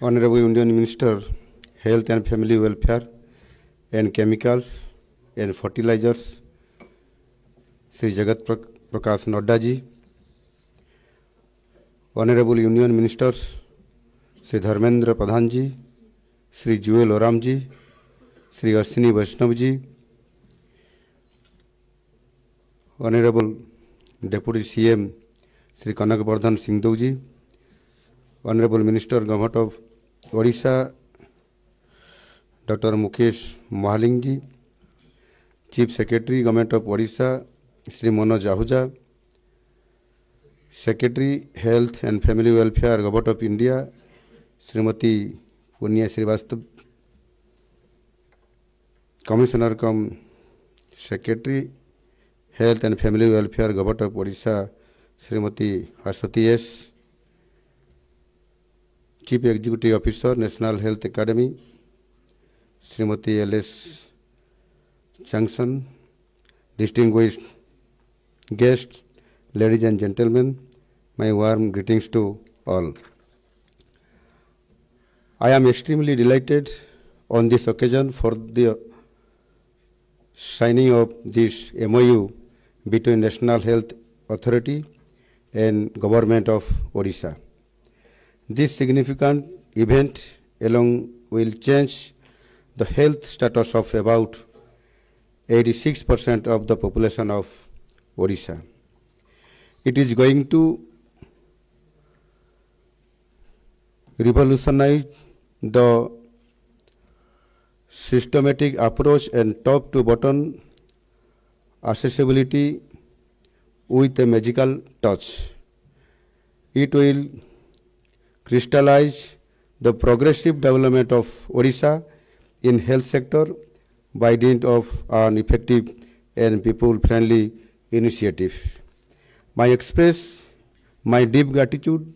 Honorable Indian Minister, Health and Family Welfare and Chemicals and Fertilizers, Sri Jagat Prakash Nadda ji, Honorable Union Ministers, Sri Dharmendra Pradhan ji, Sri Jewel Oram ji, Sri Ashwini Vaishnav ji, Honorable Deputy CM Sri Kanak Vardhan Singhdeu ji, Honorable Minister Government of Odisha Dr. Mukesh Mahaling ji, Chief Secretary Government of Odisha Sri Manoj Ahuja, Secretary Health and Family Welfare Government of India Srimati Punya Srivastav, Commissioner cum Secretary Health and Family Welfare Government of Odisha Srimati Ashwati S, Chief Executive Officer National Health Academy Srimati L.S. Changshan, distinguished guests, ladies and gentlemen, my warm greetings to all. I am extremely delighted on this occasion for the signing of this MOU between National Health Authority and Government of Odisha. This significant event along will change the health status of about 86% of the population of Odisha. It is going to revolutionize the systematic approach and top to bottom accessibility with a magical touch. It will crystallize the progressive development of Odisha in health sector by dint of an effective and people-friendly initiative. I express my deep gratitude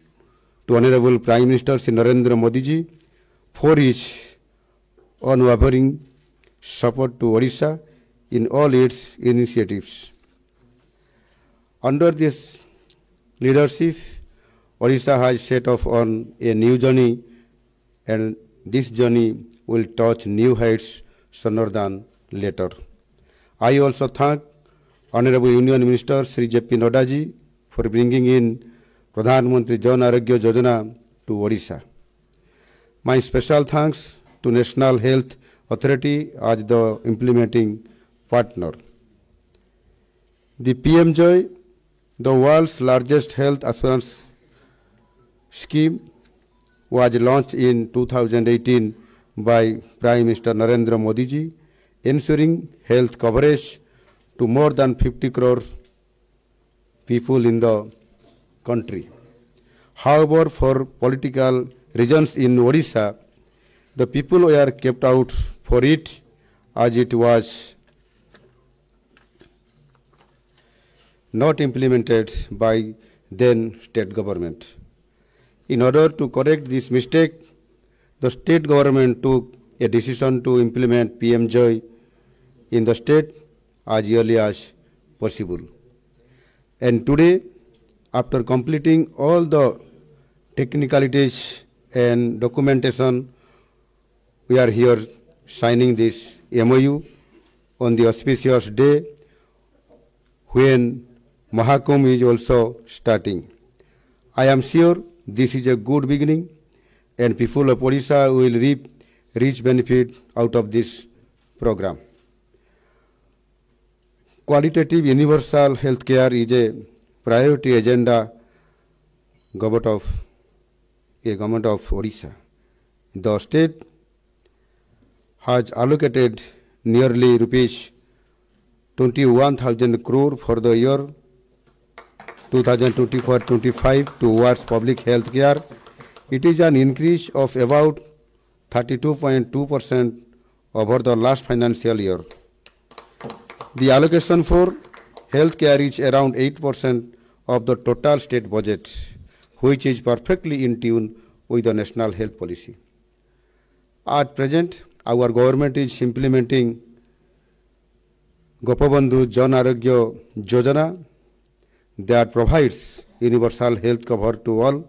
to Honorable Prime Minister Shri Narendra Modi ji for his unwavering support to Odisha in all its initiatives. Under this leadership, Odisha has set off on a new journey, and this journey will touch new heights sooner than later. I also thank Honorable Union Minister Sri J.P. Nadda ji for bringing in Pradhan Mantri Jan Arogya Yojana to Odisha. My special thanks to National Health Authority as the implementing partner. The PM-JOY, the world's largest health assurance scheme, was launched in 2018 by Prime Minister Narendra Modi ji, ensuring health coverage to more than 50 crore people in the country. However, for political reasons in Odisha, the people were kept out for it as it was not implemented by then state government. In order to correct this mistake, the state government took a decision to implement PM-JOY in the state as early as possible. And today, after completing all the technicalities and documentation, we are here signing this MOU on the auspicious day when Mahakumbh is also starting. I am sure this is a good beginning, and people of Odisha will reap rich benefit out of this program. Qualitative universal health care is a priority agenda government of Odisha. The state has allocated nearly rupees 21,000 crore for the year 2024-25 towards public health care. It is an increase of about 32.2% over the last financial year. The allocation for health care is around 8% of the total state budget, which is perfectly in tune with the national health policy. At present, our government is implementing Gopabandhu Jan Arogya Yojana that provides universal health cover to all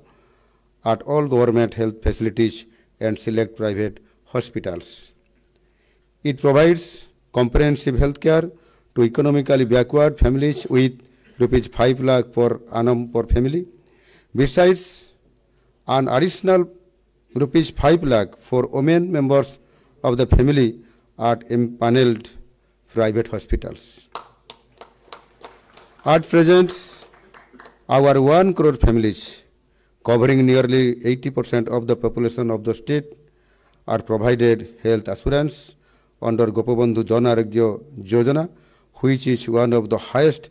at all government health facilities and select private hospitals. It provides comprehensive health care to economically backward families with rupees 5 lakh per annum per family. Besides, an additional rupees 5 lakh for women members of the family at empaneled private hospitals. At present, our 1 crore families, covering nearly 80% of the population of the state, are provided health assurance under Gopabandhu Jan Arogya Yojana, which is one of the highest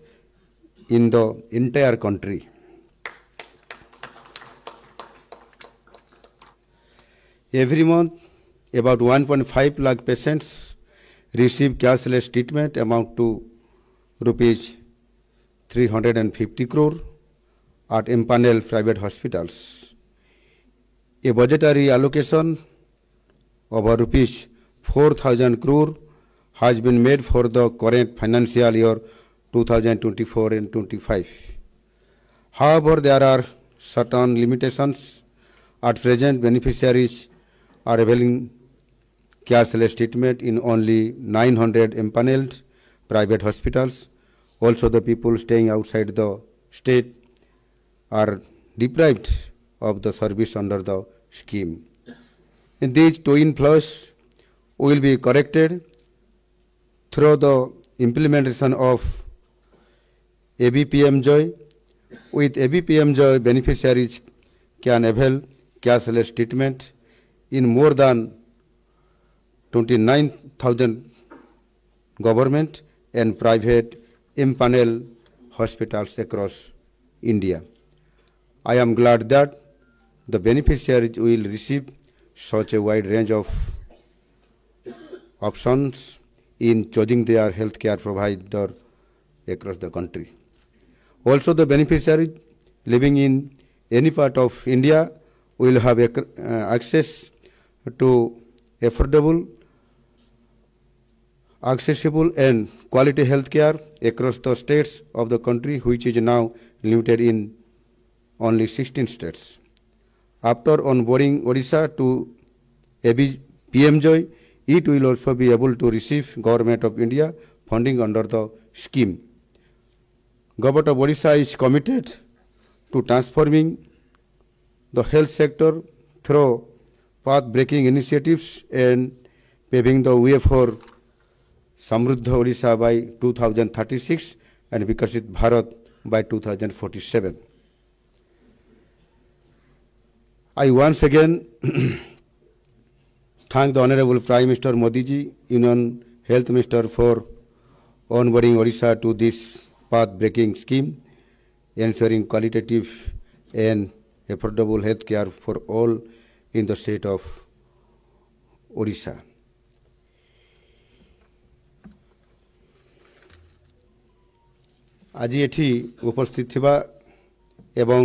in the entire country. Every month, about 1.5 lakh patients receive cashless treatment amount to rupees 350 crore at empaneled private hospitals. A budgetary allocation of rupees 4,000 crore has been made for the current financial year 2024 and 25. However, there are certain limitations. At present, beneficiaries are availing cashless treatment in only 900 empaneled private hospitals. Also, the people staying outside the state are deprived of the service under the scheme. In these two inflows will be corrected through the implementation of ABPM Joy. With ABPM Joy, beneficiaries can avail cashless treatment in more than 29,000 government and private empaneled hospitals across India. I am glad that the beneficiaries will receive such a wide range of options in choosing their healthcare provider across the country. Also, the beneficiaries living in any part of India will have access to affordable, accessible and quality health care across the states of the country, which is now limited in only 16 states. After onboarding Odisha to ABPM Joy, it will also be able to receive Government of India funding under the scheme. Government of Odisha is committed to transforming the health sector through path-breaking initiatives and paving the way for Samruddha Odisha by 2036 and Vikasit Bharat by 2047. I once again thank the Honorable Prime Minister Modi ji, Union Health Minister, for onboarding Odisha to this path-breaking scheme, ensuring qualitative and affordable health care for all in the state of Odisha. आज एठी उपस्थित थिबा एवं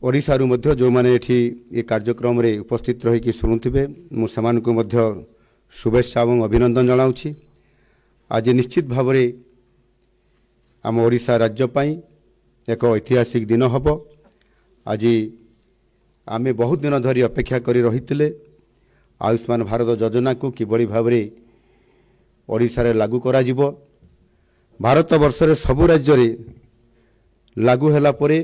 ओडिशारू मध्य जो माने एठी ये कार्यक्रम रे उपस्थित रही कि सुनुथिबे मु समान को मध्य शुभेच्छा एवं अभिनंदन जनाउछि। आज निश्चित भाव रे आम ओडिशा राज्य पई एक ऐतिहासिक दिन हबो। आज आमे बहुत दिन धरी अपेक्षा करी रहितिले आयुष्मान भारत योजना को किबळी भाव रे ओडिशा रे लागू करा जिवो। भारत वर्ष रे सबु राज्य रे लागू हैला परे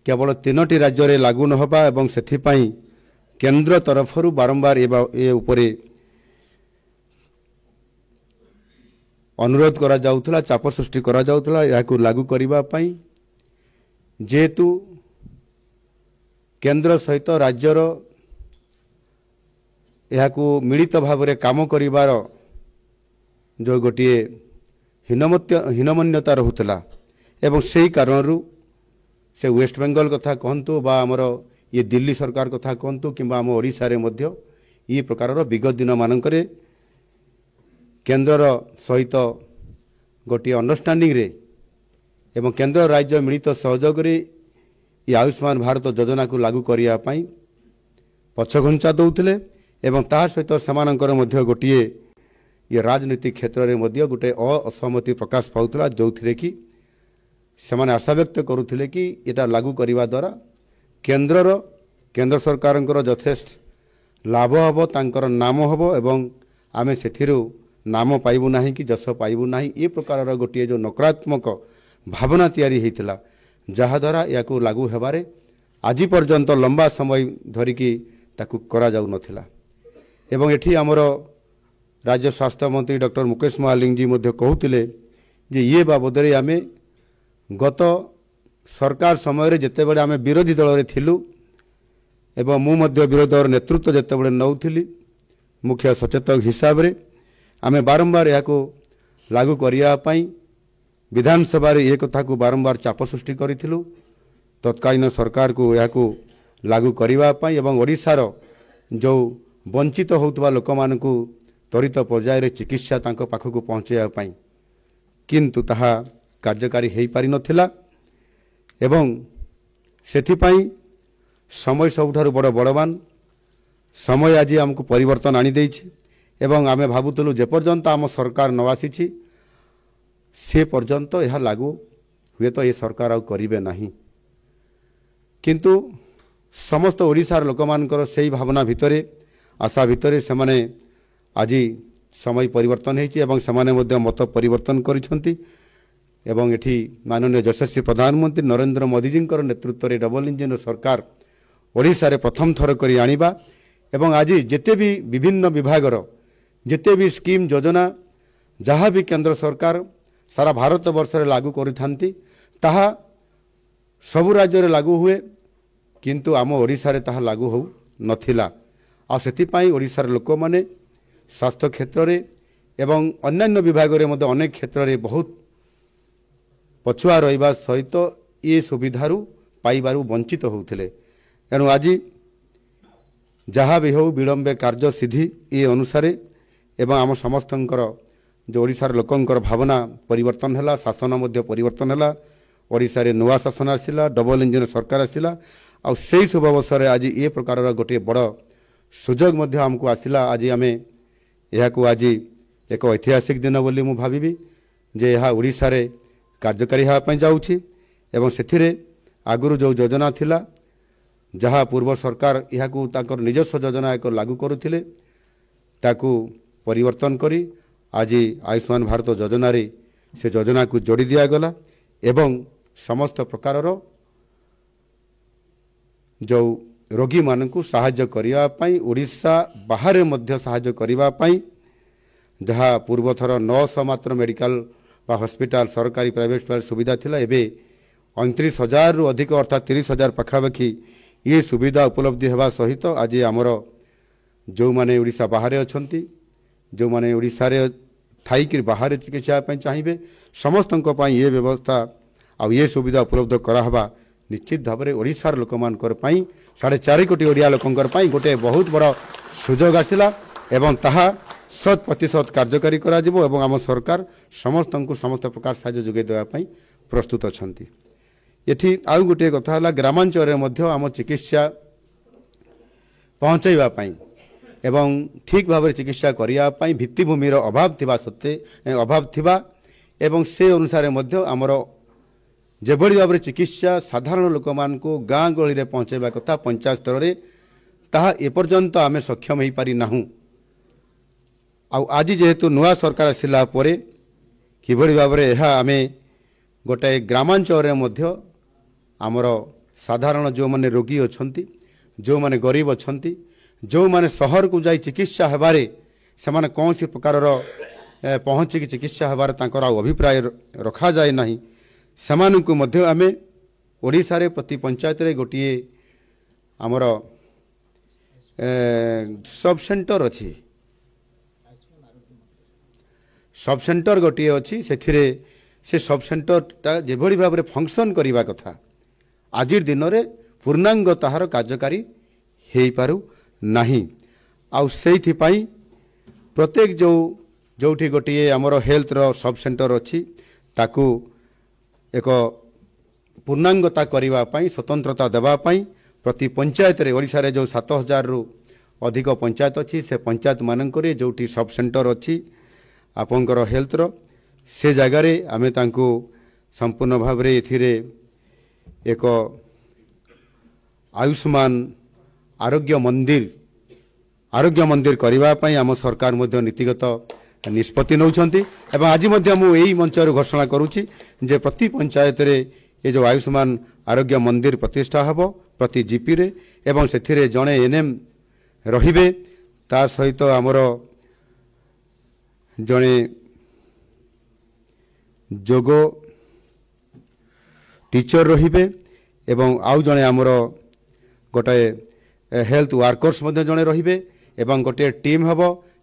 केवल 3टी राज्य रे लागू न होबा एवं सेथि पई केंद्र तरफरु बारंबार ए उपरे अनुरोध करा जाउथला, चाप सृष्टि करा जाउथला याकु लागू करिबा पई, जेतु केंद्र सहित राज्यर याकु मिलित भाव रे काम करिवार जो गोटिए हीनमन्यता रहुतला एवं सेही कारणरू से वेस्ट बेंगल कथा कहतु बा आमर ये दिल्ली सरकार कथा कहतु किंबा आम ओडिशा रे मध्य ये प्रकार विगत दिन मानकरे केंद्र सहित गोटे अंडरस्टैंडिंग रे एवं केंद्र राज्य मिलित सहयोग रे ये आयुष्मान भारत योजना को लागू करिया पई पछघुंचा दउथिले एवं तार सहित समानकर मध्य गोटे ये राजनीतिक क्षेत्र में मध्य गोटे असहमति प्रकाश पाउथला, जोथिरे कि सेमाने आशा व्यक्त करुथिले कि एटा लागू करिवा द्वारा केंद्रर केंद्र सरकार यथेष्ट लाभ हम तांकर नाम हम एवं आमे सेथिरु नाम पाइबु नाही कि जस पाइबु नाही ए प्रकार गोटे जो नकारात्मक भावना तैयारी होता जहाद्वारा या लागू हेबारे आज पर्यंत लंबा समय धरिकी ताकू करा जाउ नथिला एवं एठी हमर राज्य स्वास्थ्य मंत्री डॉक्टर मुकेश महालिंग जी मध्य कहूतिले जे ये बाबद रे आमे गत सरकार समय रे जेते बेले आमे विरोधी दल रे थिलु एवं मु मध्य विरोधी दल नेतृत्व जेते बेले नउथिली मुख्य सचेतक हिसाब रे आमे बारंबार याको लागू करिया पई विधानसभा रे एक कथा को बारंबार चाप सृष्टि करिथिलु तत्कालीन सरकार को याको लागू करिवा पई एवं ओडिसा रो जो वंचित होउतबा लोक मानकु त्वरित पर्याय रे चिकित्सा तांको पाखकु पहुंचाया पई किंतु ताहा कार्यकारी हेई पारि नथिला एवं सेथि पई समय सबठारु बड़ बड़वान समय आज हमको परिवर्तन आनी देछि एवं आमे भाबुतलु जे पर्यंत आम सरकार न आसीछि से पर्यंत यह लागू हुए तो ये सरकार आउ करिवे नाही किंतु समस्त ओडिसार लोक मानकर सेही भावना भितरे आशा भितरे से माने आज समय परिवर्तन होइछि एवं समाने मध्य मत परिवर्तन करिसंती एवं एठी माननीय यशस्वी प्रधानमंत्री नरेंद्र मोदी जी नेतृत्व रे डबल इंजिन सरकार ओडिसा रे प्रथम थर करी आनिबा एवं आज जेते भी विभिन्न विभागर जेते भी स्कीम योजना जहाँ भी केंद्र सरकार सारा भारत वर्ष रे लागू करिथांती ताहा सबु राज्य रे लागू हुए किंतु आम ओडिसा रे ताहा लागू हो नथिला आ सेति पई ओडिसा रे लोक माने स्वास्थ्य क्षेत्र रे एवं अन्यान्य विभाग रे मध्य अनेक क्षेत्र रे बहुत पछुआ रहिबा सहित ये सुविधारू पाइबारू वंचित होउथिले एनु आज जहाँ भी हो विलंबे कार्य सिद्धि ये अनुसार एवं आम समस्तंकर जो ओडिशार लोकंकर भावना परिवर्तन हैला शासन मध्य परिवर्तन हैला ओडिशा रे नुआ शासन आसिला डबल इंजिन सरकार आसिला आ सेही शुभ अवसर आज ये प्रकार गोटे बड़ सुजोग मध्य हमको आसिला आज आमे यहाकू आज एक ऐतिहासिक दिन बोली मु भाबिबी जे यह ओडिशा रे कार्यकारी हेबा पई जाउछि एवं सेथिरे आगुरु जो योजना थिला जहाँ पूर्व सरकार यहाकू ताकर निजस्व योजना एक लागू करुथिले ताकू परिवर्तन करी आज आयुष्मान भारत योजना रे से योजना को जोड़ी दिया गला एवं समस्त प्रकार जो रोगी मानकु सहाय्य करिया पई ओडिशा बाहर मध्य सहाय्य करिवा पई जहाँ पूर्व थर 900 मात्र मेडिकल बा हॉस्पिटल सरकारी प्राइवेट सुविधा थिला एबे 29,000 रु अधिक अर्थात 30,000 पाखापाखि ये सुविधा उपलब्धि हेबा सहित आज आमर जो माने ओडिशा बाहर अछंती जो माने ओडिशा रे थाईक बाहर चिकित्सा पई चाहिए समस्त ये व्यवस्था आ ये सुविधा उपलब्ध कराहबा निश्चित भाव में ओडिशार लोक मानकर पई 4.5 कोटी ओडिया लोकंकर पई गोटे बहुत बड़ सुजोग आसिला एवं ताहा 100% कार्यकारी करा जिवो एवं आम सरकार समस्त समस्त प्रकार साहाय्य जोगे देवा पई प्रस्तुत अछंती एठी आउ गोटे कथा हला ग्रामांचल रे मध्य आम चिकित्सा पहुंचाइबा पई एवं ठीक भाव में चिकित्सा करिया पई भित्तिभूमिर अभाव थिबा सत्ते अभाव थिबा एवं से अनुसार मध्य आमर जेभଳି भाव में चिकित्सा साधारण लोक मान को गाँ गहली रे पहुंचाइबा कथा पंचायत स्तर रे ताहा एपर्यंत आमे सक्षम होई पारि नाहु आज जेहेतु नुआ सरकार आसिला परे किभଳି भाव में यह आमे गोटे ग्रामांचल रे मध्य आमर साधारण जो माने रोगी अछंती जो माने गरीब अछंती जो माने शहर को जाई चिकित्सा हेबारे से माने कौन सी प्रकार पहुँची की चिकित्सा हेबारे तांकर अभिप्राय रखा जाए नहीं सेमानकु मध्य आमे ओडिशा रे प्रति पंचायत रे गोटिए आमर सब सेंटर अच्छी सब सेंटर गोटे अच्छी से सब सेंटरटा जेभଳି भाव में फंक्शन करने कथा आज दिन में पूर्णांग ताहार कार्यकारी हो पारु नहीं आउ सेइथि पई प्रत्येक जोठी गोटे आमर हेल्थ रो सब सेंटर अच्छी ताकू एक पूर्णांगता करने पई स्वतंत्रता देवा पई प्रति पंचायत रे ओडिशा रे जो 7,000 रु अधिक पंचायत अच्छी से पंचायत मानकरे जोठी सब सेंटर अच्छी आपनकर हेल्थ रो से जगार आमे तांको संपूर्ण भाव रे एथिरे एक आयुष्मान आरोग्य मंदिर करने आम सरकार नीतिगत निष्पत्ति नौछंती एवं आज यही मंचर घोषणा करुच्ची जे प्रति पंचायत रे ये जो आयुष्मान आरोग्य मंदिर प्रतिष्ठा हब प्रति जीपी रे एवं से जड़े एनएम रहिबे ता सहित आमर जड़े जोग टीचर रहिबे एवं आउ जड़े आमर गोटे हेल्थ वर्कर्स जड़े रहिबे एवं गोटे टीम हब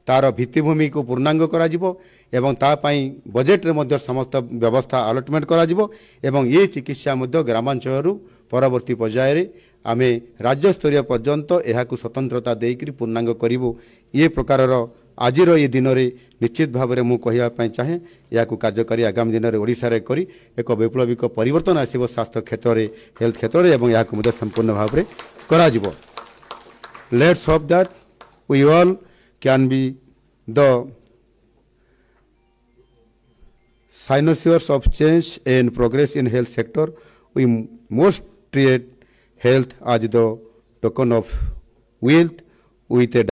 तार भित्तिभूमि को पूर्णांग करा जिवो एवं ता पई बजेट रे मध्य समस्त व्यवस्था अलॉटमेंट करा जिवो एवं ये चिकित्सा मध्य ग्रामांचल परवर्ती पर्याय रे आमे राज्य स्तरीय पर्यंत एहाकु स्वतंत्रता देकरी पूर्णांग करिवो ये प्रकारर आजिर ये दिन में निश्चित भाव में मुझे चाहे या कार्यकारी आगामी दिन में ओडिशा रे करी एक वैप्लविक परिवर्तन आसिबो स्वास्थ्य क्षेत्र में हेल्थ क्षेत्र में एवं या संपूर्ण भाव में करा जिवो। Let's hope that we all can be the signatories of change and progress in health sector. We must treat health as the token of wealth with a